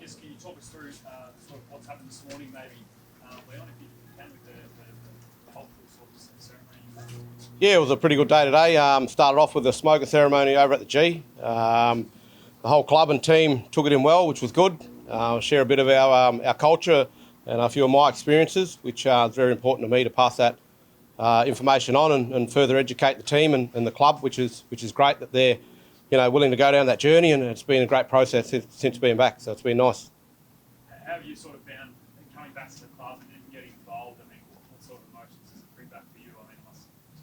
just can you talk us through sort of what's happened this morning, maybe, Leon, if you can, with the cultural sort of ceremony? Yeah, it was a pretty good day today. Started off with a smoker ceremony over at the G. The whole club and team took it in well, which was good. Share a bit of our culture and a few of my experiences, which is very important to me to pass that information on and further educate the team and the club, which is great that they're willing to go down that journey, and it's been a great process since being back. So it's been nice. How have you sort of found coming back to the club and getting involved? I mean, what sort of emotions does it bring back for you? I mean, it must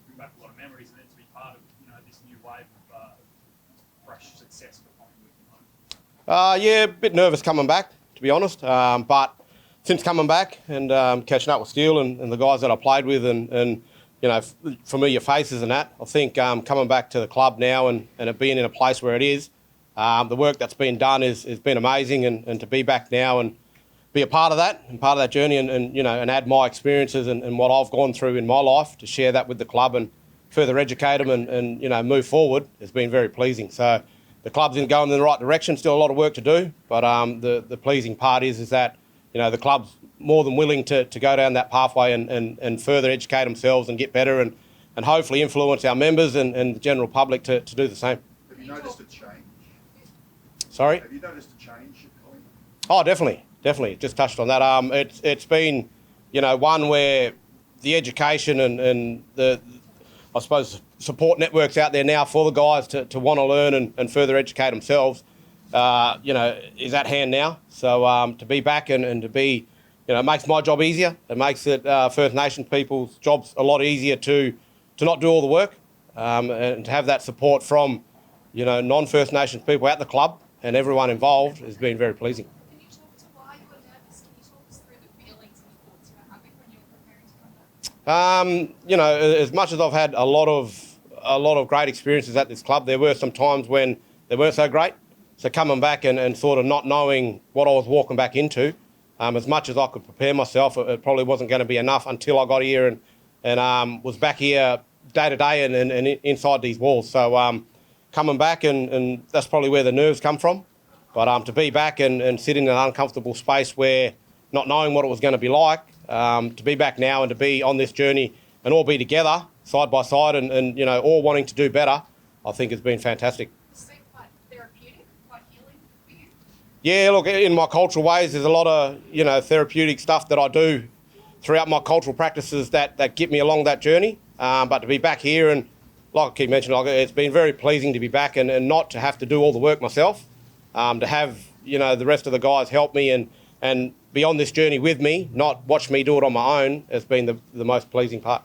bring back a lot of memories, and then to be part of this new wave of fresh success for Collingwood. Yeah, a bit nervous coming back, to be honest. But since coming back and catching up with Steele and the guys that I played with and familiar faces and that, I think coming back to the club now and it being in a place where it is, the work that's been done has been amazing, and to be back now and be a part of that and part of that journey and add my experiences and what I've gone through in my life to share that with the club and further educate them and move forward has been very pleasing. So the club's going in the right direction. Still a lot of work to do, but the pleasing part is that the club's more than willing to go down that pathway and further educate themselves and get better and hopefully influence our members and the general public to do the same. Have you noticed a change? Sorry? Have you noticed a change at Collingwood? Oh, definitely. Just touched on that. It's been, one where the education and the, I suppose, support networks out there now for the guys to want to learn and further educate themselves, is at hand now. So to be back and to be, it makes my job easier. It makes it First Nations people's jobs a lot easier to not do all the work and to have that support from, non-First Nations people at the club and everyone involved has been very pleasing. Can you talk to why you were nervous? Can you talk us through the feelings and thoughts you were having when you were preparing to come back? As much as I've had a lot of great experiences at this club, there were some times when they weren't so great. So coming back and sort of not knowing what I was walking back into, as much as I could prepare myself, it probably wasn't going to be enough until I got here and was back here day to day and inside these walls. So coming back and that's probably where the nerves come from. But to be back and sit in an uncomfortable space where not knowing what it was going to be like, to be back now and to be on this journey and all be together side by side and all wanting to do better, I think has been fantastic. Yeah, look, in my cultural ways, there's a lot of, therapeutic stuff that I do throughout my cultural practices that get me along that journey. But to be back here and, like I keep mentioning, it's been very pleasing to be back and not to have to do all the work myself, to have, the rest of the guys help me and be on this journey with me, not watch me do it on my own, has been the most pleasing part.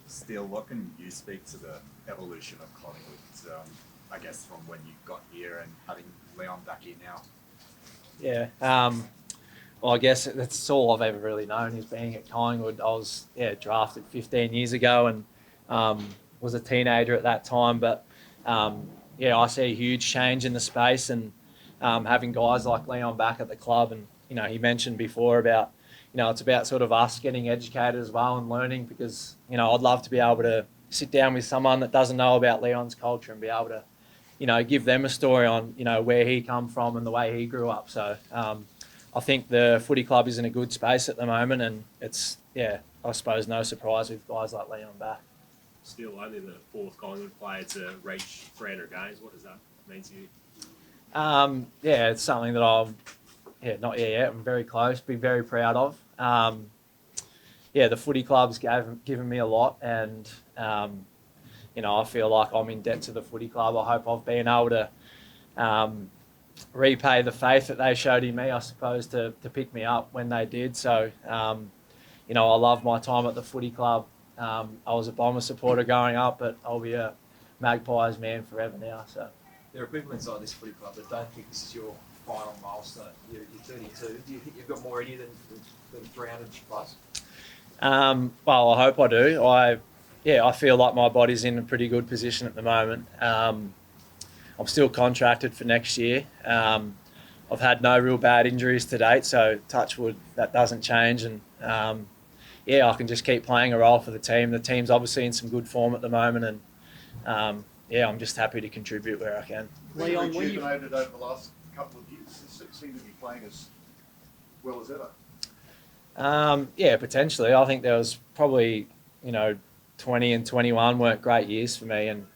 Steele, what can you speak to the evolution of Collingwood, I guess, from when you got here and having Leon back here now? Yeah, well, I guess that's all I've ever really known is being at Collingwood. I was drafted 15 years ago and was a teenager at that time. But I see a huge change in the space and having guys like Leon back at the club. And he mentioned before about it's about sort of us getting educated as well and learning because I'd love to be able to sit down with someone that doesn't know about Leon's culture and be able to give them a story on, where he come from and the way he grew up. So I think the footy club is in a good space at the moment and it's, I suppose no surprise with guys like Leon back. Still only the fourth Collingwood player to reach 300 games. What does that mean to you? It's something that not yet. I'm very close, be very proud of. The footy club's given me a lot and, I feel like I'm in debt to the footy club. I hope I've been able to repay the faith that they showed in me, I suppose, to pick me up when they did. So, I love my time at the footy club. I was a Bomber supporter growing up, but I'll be a Magpies man forever now. So there are people inside this footy club that don't think this is your final milestone. You're 32. Do you think you've got more in you than 300 plus? Well, I hope I do. I feel like my body's in a pretty good position at the moment. I'm still contracted for next year. I've had no real bad injuries to date, so touch wood, that doesn't change. And I can just keep playing a role for the team. The team's obviously in some good form at the moment, and I'm just happy to contribute where I can. Leon, rejuvenated over the last couple of years. It seems going to be playing as well as ever? Yeah, potentially. I think there was probably, 20 and 21 weren't great years for me. And,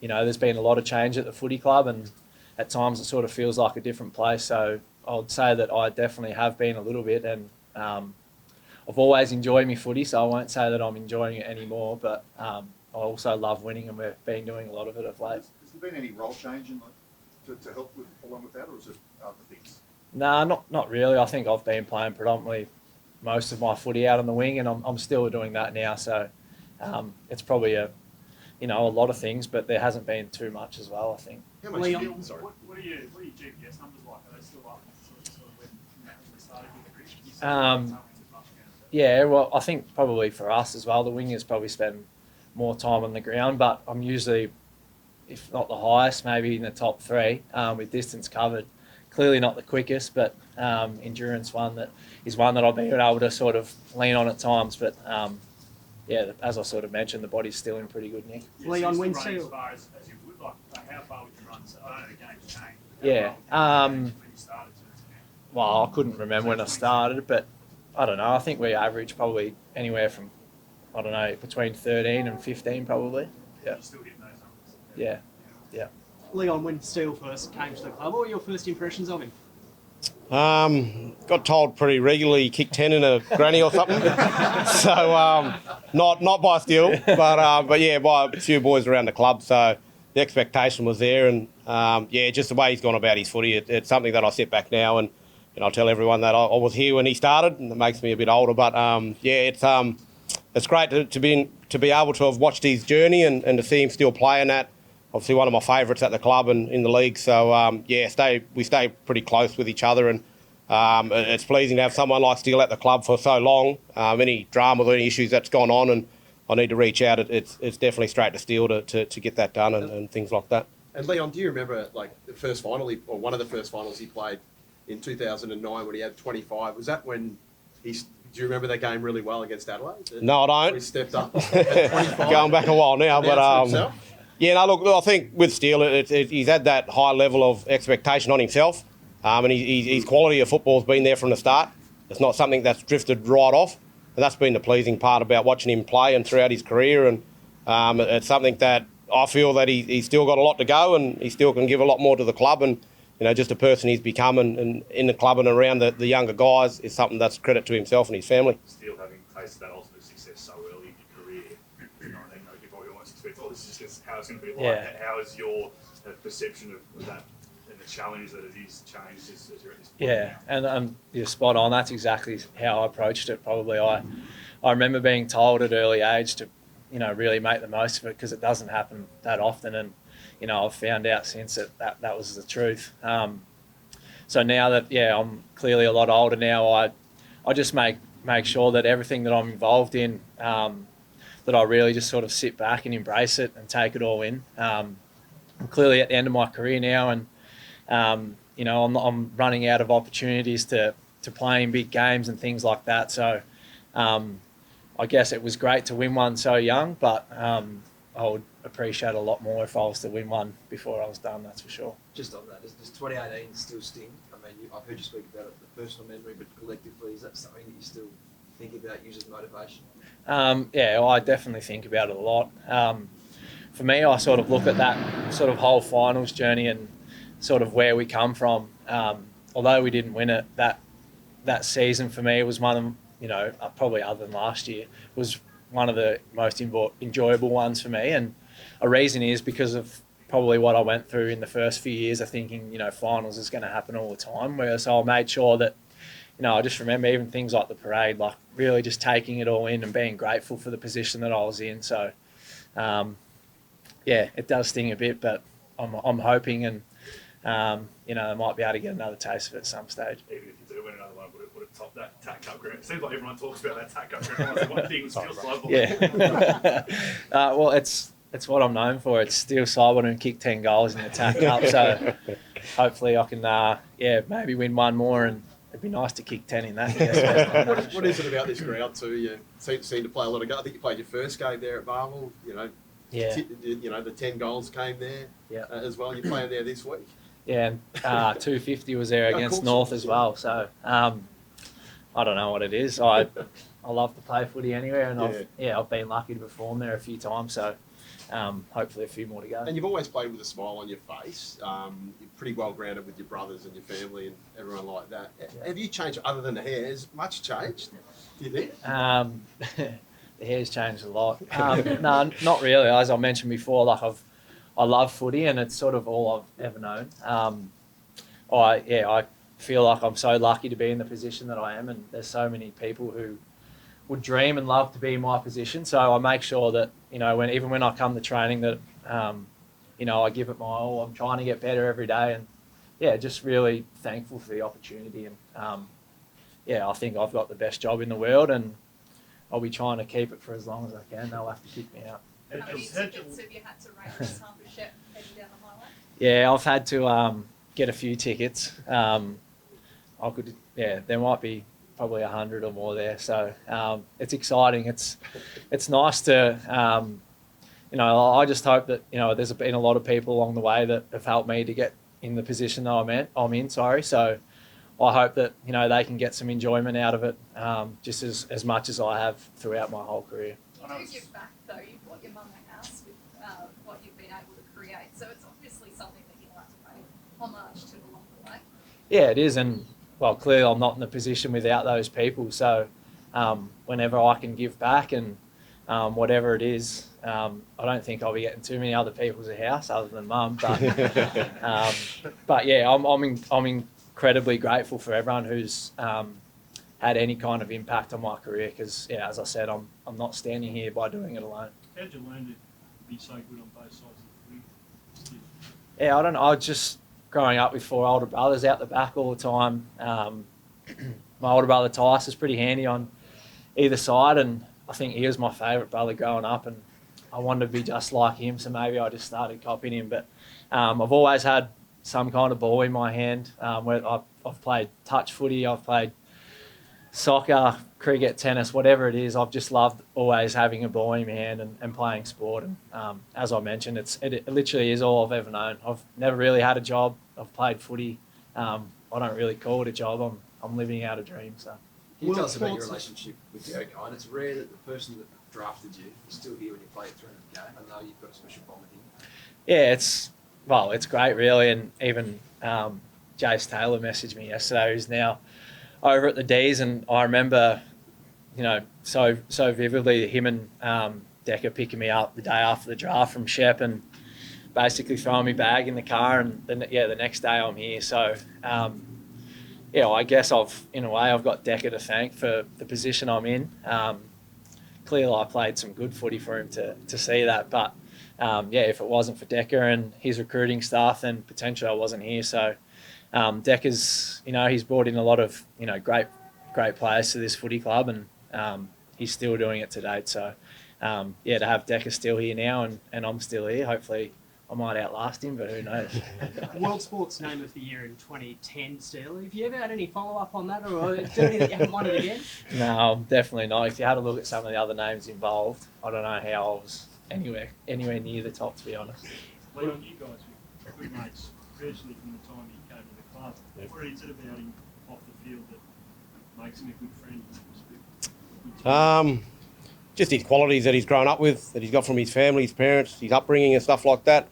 there's been a lot of change at the footy club and at times it sort of feels like a different place. So I would say that I definitely have been a little bit. And I've always enjoyed my footy, so I won't say that I'm enjoying it anymore. But I also love winning and we've been doing a lot of it of late. Has there been any role change to help along with that, or is it other things? No, not really. I think I've been playing predominantly most of my footy out on the wing, and I'm still doing that now. So it's probably a lot of things, but there hasn't been too much as well, I think. How much Leon, skill? Sorry. what are your GPS numbers like? Are they still up sort of when we started with the cricket? Yeah, well, I think probably for us as well, the wingers probably spend more time on the ground, but I'm usually, if not the highest, maybe in the top 3 with distance covered. Clearly not the quickest, but endurance one that I've been able to sort of lean on at times. But as I sort of mentioned, the body's still in pretty good nick. Yeah, Leon, so when running Steele, as far as you would, like how far would you run? So I know the game's changed. Yeah, When you started to now. well, I couldn't remember when I started, but I don't know. I think we average probably anywhere from, I don't know, between 13 and 15 probably. Yeah. You still hitting those numbers. Yeah. Leon, when Steele first came to the club, what were your first impressions of him? Got told pretty regularly he kicked 10 in a granny or something. So not by Steele, but yeah, by a few boys around the club. So the expectation was there, and just the way he's gone about his footy, it's something that I sit back now and I tell everyone that I was here when he started, and it makes me a bit older. But it's great to be able to have watched his journey and to see him still playing that. Obviously, one of my favourites at the club and in the league. So we stay pretty close with each other, and it's pleasing to have someone like Steele at the club for so long. Any drama or any issues that's gone on, and I need to reach out. It's definitely straight to Steele to get that done and things like that. And Leon, do you remember the first final, or one of the first finals he played in 2009 when he had 25? Was that when do you remember that game really well against Adelaide? No, I don't. He stepped up at 25. Going back a while now, but yeah, no, look, I think with Steele, he's had that high level of expectation on himself, and his quality of football has been there from the start. It's not something that's drifted right off, and that's been the pleasing part about watching him play and throughout his career. And it's something that I feel that he's still got a lot to go, and he still can give a lot more to the club. And just a person he's become and in the club and around the younger guys is something that's credit to himself and his family. Still having tasted that ultimate success so early in your career, you probably almost expect, this is just how it's going to be like. Yeah. How is your perception of that and the challenges that it is changed as you're at this point? Yeah, and you're spot on. That's exactly how I approached it. Probably I remember being told at early age to, really make the most of it, because it doesn't happen that often. And I've found out since that was the truth. So now that I'm clearly a lot older now, I just make sure that everything that I'm involved in, that I really just sort of sit back and embrace it and take it all in. I'm clearly at the end of my career now, and I'm running out of opportunities to play in big games and things like that. So I guess it was great to win one so young, but I would appreciate a lot more if I was to win one before I was done, that's for sure. Just on that, does 2018 still sting? I mean, I've heard you speak about it, the personal memory, but collectively, is that something that you still think about, use as motivation? I definitely think about it a lot. For me, I sort of look at that sort of whole finals journey and sort of where we come from. Although we didn't win it, that season for me was one of, probably other than last year, was one of the most enjoyable ones for me. And a reason is because of probably what I went through in the first few years of thinking, finals is going to happen all the time. Whereas I made sure that, I just remember even things like the parade, like really just taking it all in and being grateful for the position that I was in. So, it does sting a bit, but I'm hoping and, I might be able to get another taste of it at some stage. Even if you do win another one, would it top that TAC Cup grand? It seems like everyone talks about that TAC Cup grand. It's one thing, still global. Yeah. Well, it's what I'm known for. It's still Sidebottom and kick 10 goals in the TAC Cup. So hopefully I can, maybe win one more, and it'd be nice to kick 10 in that. What is it about this ground too? You seem to play a lot of goals. I think you played your first game there at Marvel. Yeah. The 10 goals came there as well. You're playing there this week. Yeah, and 250 was there against course North it was, as yeah. well. So I don't know what it is. I love to play footy anywhere, and I've been lucky to perform there a few times. So hopefully a few more to go. And you've always played with a smile on your face. You're pretty well grounded with your brothers and your family and everyone like that. Have you changed, other than the hair, has much changed, do you think? The hair's changed a lot. No, not really. As I mentioned before, like I love footy, and it's sort of all I've ever known. I feel like I'm so lucky to be in the position that I am, and there's so many people who would dream and love to be in my position. So I make sure that, you know, even when I come to training, that you know, I give it my all. I'm trying to get better every day, and just really thankful for the opportunity. And I think I've got the best job in the world, and I'll be trying to keep it for as long as I can. They'll have to kick me out. How many tickets have you had to raise this time for Shep heading down the highway? Yeah, I've had to get a few tickets. There might be probably 100 or more there. So it's exciting. It's nice to, you know, I just hope that, you know, there's been a lot of people along the way that have helped me to get in the position that I'm in. So I hope that, you know, they can get some enjoyment out of it, just as much as I have throughout my whole career. You give back though. You've got your mum a house with what you've been able to create. So it's obviously something that you like to pay homage to along the way. Yeah, it is, and well, clearly I'm not in a position without those people. So whenever I can give back and whatever it is, I don't think I'll be getting too many other people's a house other than mum. But yeah, I'm incredibly grateful for everyone who's had any kind of impact on my career, because as I said, I'm not standing here by doing it alone. How'd you learn to be so good on both sides of the footy? Yeah, I don't know. I was just growing up with 4 older brothers out the back all the time. My older brother Tice is pretty handy on either side, and I think he was my favourite brother growing up, and I wanted to be just like him, so maybe I just started copying him. But I've always had some kind of ball in my hand. Where I've played touch footy, I've played soccer, cricket, tennis, whatever it is. I've just loved always having a ball in my hand and playing sport. And as I mentioned, it literally is all I've ever known. I've never really had a job. I've played footy. I don't really call it a job. I'm living out a dream. So. Can you tell us about your relationship with the Okai? And it's rare that the person that drafted you is still here when you play a 300 game. I know you've got a special bond with him. Yeah, it's great, really. And even Jace Taylor messaged me yesterday, who's now over at the D's, and I remember, you know, so vividly him and Decker picking me up the day after the draft from Shep and basically throwing me bag in the car, and the next day I'm here. So I guess I've got Decker to thank for the position I'm in. Clearly I played some good footy for him to see that, but if it wasn't for Decker and his recruiting staff, then potentially I wasn't here. So Decker's, you know, he's brought in a lot of, you know, great players to this footy club, and he's still doing it to date. So to have Decker still here now and I'm still here, hopefully I might outlast him, but who knows. World Sports Name of the Year in 2010, Steele. Have you ever had any follow-up on that, or is there any that you haven't won it again? No, definitely not. If you had a look at some of the other names involved, I don't know how I was anywhere near the top, to be honest. Leon, you guys were good mates virtually from the time he came to the club. Yep. What is it about him off the field that makes him a good friend? Just his qualities that he's grown up with, that he's got from his family, his parents, his upbringing and stuff like that.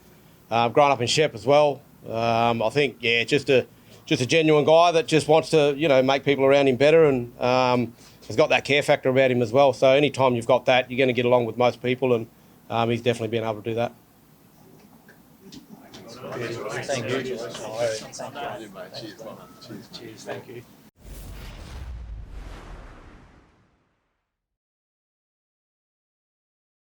Grown up in Shep as well. I think, just a genuine guy that just wants to, you know, make people around him better, and has got that care factor about him as well. So anytime you've got that, you're going to get along with most people, and he's definitely been able to do that. Thank you. Cheers, mate. Cheers. Cheers. Thank you.